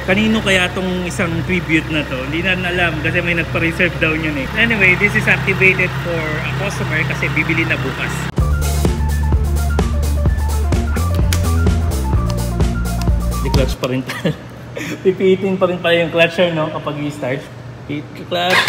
Kanino kaya tong isang tribute na to? Hindi na alam kasi may nagpa-reserve daw yun eh. Anyway, this is activated for a customer kasi bibili na bukas. Di clutch pa rin. Pipitin pa rin pala yung clutcher, no? Kapag i-start. Hit clutch.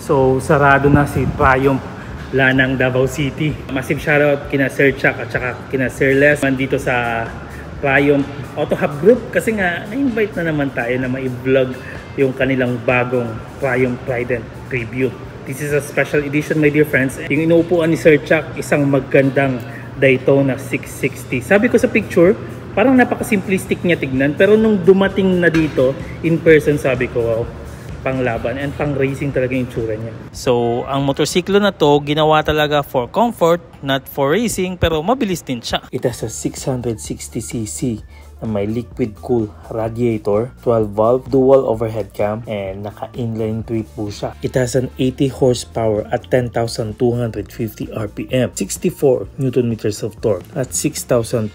So, sarado na si Triumph Lanang Davao City. Massive shoutout kina Sir Chuck at saka kina Sir Les nandito sa Triumph Auto Hub Group kasi nga na-invite na naman tayo na ma-vlog yung kanilang bagong Triumph Trident Tribute. This is a special edition, my dear friends. Yung inuupuan ni Sir Chuck, isang magandang Daytona 660. Sabi ko sa picture, parang napaka-simplistic niya tignan, pero nung dumating na dito in person, sabi ko, wow, panglaban and pang racing talaga yung tsura niya. So, ang motorsiklo na to ginawa talaga for comfort, not for racing, pero mabilis din siya. It has a 660cc na may liquid cool radiator, 12 valve, dual overhead cam, and naka-inline 3 po siya. It has an 80 horsepower at 10,250 RPM, 64 Nm of torque at 6,250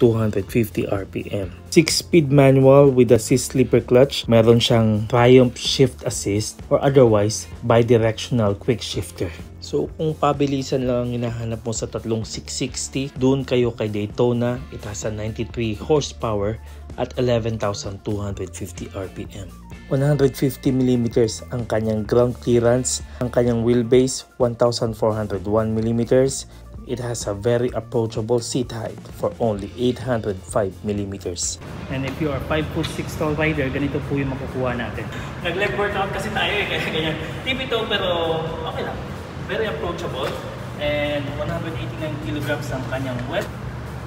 RPM. 6-speed manual with assist slipper clutch. Meron siyang Triumph Shift Assist or otherwise bidirectional quick shifter. So kung pabilisan lang ang hinahanap mo sa tatlong 660, doon kayo kay Daytona. It has a 93 horsepower at 11,250 RPM. 150mm ang kanyang ground clearance. Ang kanyang wheelbase 1,401mm. It has a very approachable seat height for only 805mm. And if you are 5'6" tall rider, ganito po yung makukuha natin. Nag-leg workout kasi tayo eh, kaya ganyan. Tip ito pero okay lang. Very approachable. And 189 kilograms ang kanyang weight.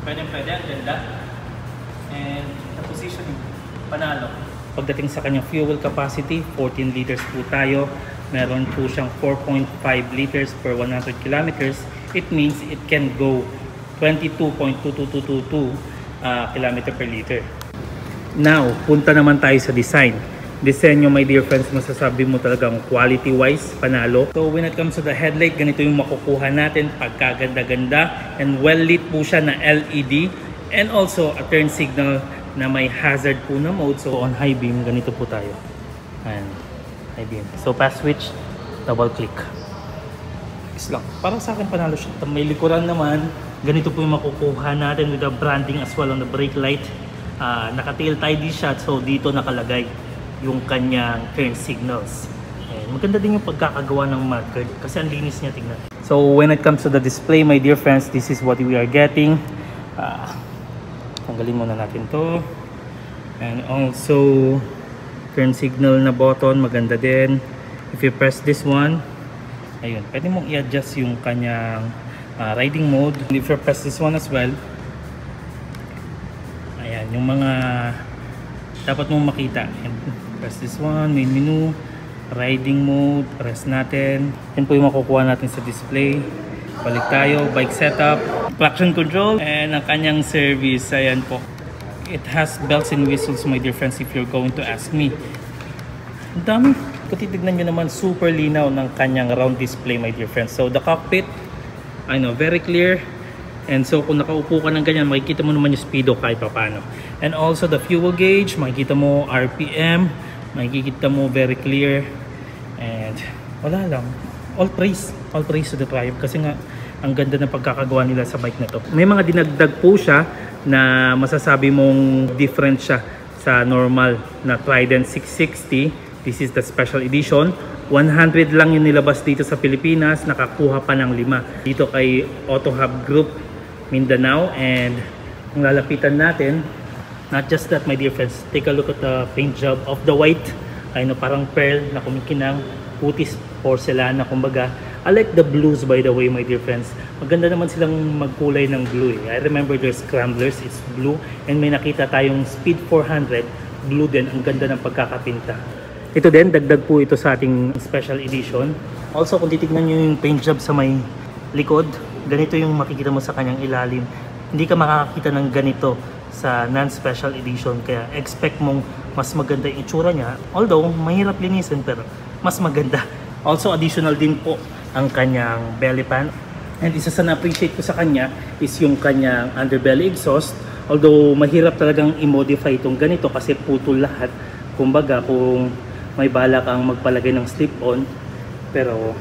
Pwede, ang ganda. And the positioning, panalo. Pagdating sa kanyang fuel capacity, 14 liters po tayo. Meron po siyang 4.5 liters per 100 kilometers. It means it can go 22.2222 km per liter. Now, punta naman tayo sa design. Disenyo, my dear friends, masasabi mo talagang quality-wise, panalo. So, when it comes to the headlight, ganito yung makukuha natin. Pagkaganda-ganda. And well-lit po siya na LED. And also, a turn signal na may hazard po na mode. So, on high beam, ganito po tayo. Ayan, high beam. So, pass switch, double-click. Lang. Parang sa akin panalo siya. May likuran naman, ganito po yung makukuha natin with the branding as well on the brake light. Naka-tail tidy shot, so dito nakalagay yung kanyang turn signals. And maganda din yung pagkakagawa ng mudguard kasi ang linis niya, tingnan. So when it comes to the display, my dear friends, this is what we are getting. Tanggalin muna natin to. And also turn signal na button, maganda din. If you press this one, ayun, pwede mong i-adjust yung kanyang riding mode. And if you press this one as well, ayan, yung mga dapat mong makita. And press this one, main menu, riding mode, press natin. Yan po yung makukuha natin sa display. Balik tayo, bike setup, traction control, and ang kanyang service. Ayan po. It has bells and whistles, my dear friends, if you're going to ask me. Ang dami. Kung titignan nyo naman, super linaw ng kanyang round display, my dear friends. So the cockpit, I know, very clear. And so kung nakaupo ka ng ganyan, makikita mo naman yung speedo kahit pa paano. And also the fuel gauge, makikita mo RPM, makikita mo very clear. And wala lang, all praise to the Triumph kasi nga ang ganda ng pagkakagawa nila sa bike na to. May mga dinagdag po siya na masasabi mong different siya sa normal na Trident 660. This is the special edition. 100 lang yung nilabas dito sa Pilipinas. Nakakuha pa ng 5 dito kay Auto Hub Group Mindanao. And kung lalapitan natin, Not just that, my dear friends, take a look at the paint job of the white. Ay no, parang pearl na kumikinang, putis porcelain na kumbaga. I like the blues, by the way, my dear friends. Maganda naman silang magkulay ng blue eh. I remember their scramblers, it's blue. And may nakita tayong Speed 400, blue din. Ang ganda ng pagkakapinta. Ito din, dagdag po ito sa ating special edition. Also, kung titignan nyo yung paint job sa may likod, ganito yung makikita mo sa kanyang ilalim. Hindi ka makakakita ng ganito sa non-special edition. Kaya expect mong mas maganda yung itsura niya. Although, mahirap linisin pero mas maganda. Also, additional din po ang kanyang belly pan. And isa sa na-appreciate ko sa kanya is yung kanyang underbelly exhaust. Although mahirap talagang i-modify itong ganito kasi putol lahat. Kumbaga kung may bala kang magpalagay ng slip-on, pero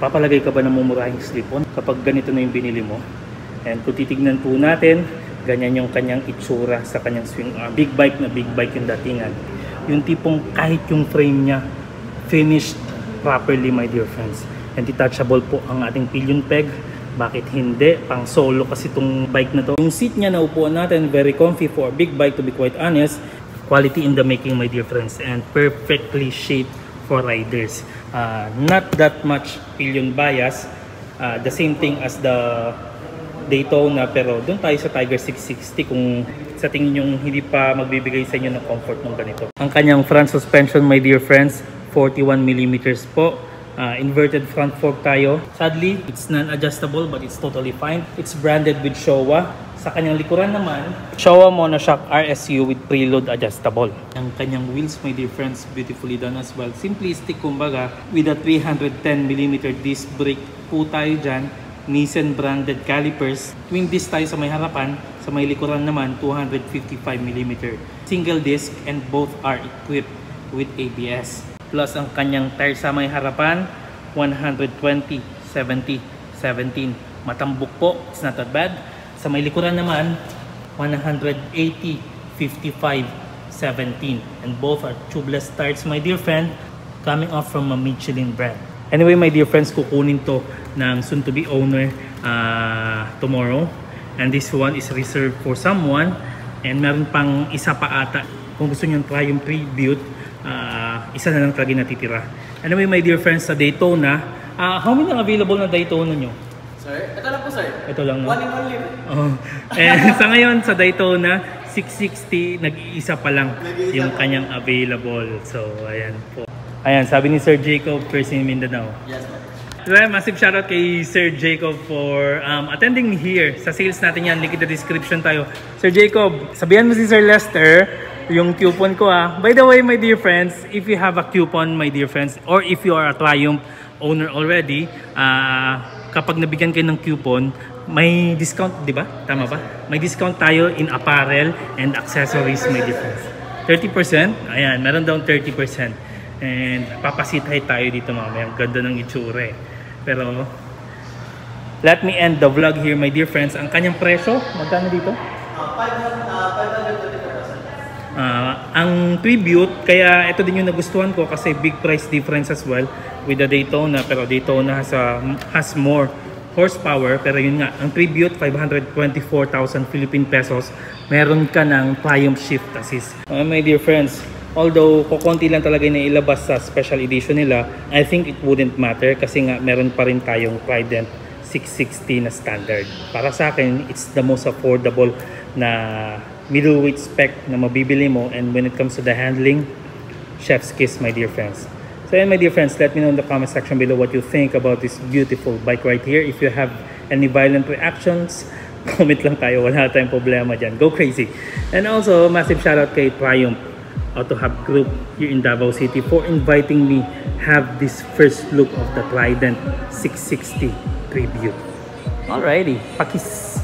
papalagay ka ba ng mumurahing slip-on kapag ganito na yung binili mo? And kung titignan po natin, ganyan yung kanyang itsura sa kanyang swing arm. Big bike na big bike yung datingan. Yung tipong kahit yung frame niya finished properly, my dear friends. And detachable po ang ating pillion peg. Bakit hindi? Pang solo kasi itong bike na to. Yung seat niya na upuan natin, very comfy for a big bike, to be quite honest. Quality in the making, my dear friends. And perfectly shaped for riders. Not that much pillion bias. The same thing as the Daytona, pero doon tayo sa Tiger 660 kung sa tingin yung hindi pa magbibigay sa inyo ng comfort ng ganito. Ang kanyang front suspension, my dear friends, 41mm po. Inverted front fork tayo. Sadly, it's non-adjustable but it's totally fine. It's branded with Showa. Sa kanyang likuran naman, Showa Monoshock RSU with preload adjustable. Ang kanyang wheels, my dear friends, beautifully done as well. Simplistic kumbaga, with a 310mm disc brake po tayo dyan. Nissan branded calipers. Twin disc tayo sa may harapan. Sa may likuran naman, 255mm. Single disc and both are equipped with ABS. Plus ang kanyang tire sa may harapan, 120, 70, 17. Matambok po, it's not that bad. Sa may likuran naman, 180, 55, 17. And both are tubeless tires, my dear friend, coming off from a Michelin brand. Anyway, my dear friends, kukunin to ng soon-to-be owner tomorrow. And this one is reserved for someone. And meron pang isa pa ata. Kung gusto nyo try yung pre-built, isa na lang talaga natitira. Anyway, my dear friends, sa Daytona, how many available na Daytona nyo? Sir, ito lang po sir. Ito lang, no? One in only. Oh. And sa ngayon, sa Daytona 660, nag-iisa pa lang yung kanyang available. So, ayan po. Ayan, sabi ni Sir Jacob, first in Mindanao. Yes, sir. Well, massive shoutout kay Sir Jacob for attending me here. Sa sales natin yan, link in the description tayo. Sir Jacob, sabihan mo si Sir Lester, yung coupon ko By the way, my dear friends, if you have a coupon, my dear friends, or if you are a Triumph owner already, kapag nabigyan kayo ng coupon, may discount, di ba? Tama ba? May discount tayo in apparel and accessories, my dear friends. 30%? Ayan, meron daw 30%. And papasitay tayo dito mamaya. Ang ganda ng itsura eh. Pero, let me end the vlog here, my dear friends. Ang kanyang presyo, magkano dito? 524,000. Ang tribute, kaya ito din yung nagustuhan ko kasi big price difference as well with the Daytona. Pero Daytona has more horsepower. Pero yun nga, ang tribute, 524,000 Philippine pesos. Meron ka ng Triumph Shift Assist. My dear friends, although kukunti lang talaga na ilabas sa special edition nila, I think it wouldn't matter kasi nga meron pa rin tayong Trident 660 na standard. Para sa akin, it's the most affordable na middleweight spec na mabibili mo, and when it comes to the handling, chef's kiss, my dear friends. So my dear friends, let me know in the comment section below what you think about this beautiful bike right here. If you have any violent reactions, comment lang tayo, wala tayong problema dyan. Go crazy. And also, massive shoutout kay Triumph Auto Hub Group here in Davao City for inviting me have this first look of the Trident 660 Tribute. Alrighty, pakis!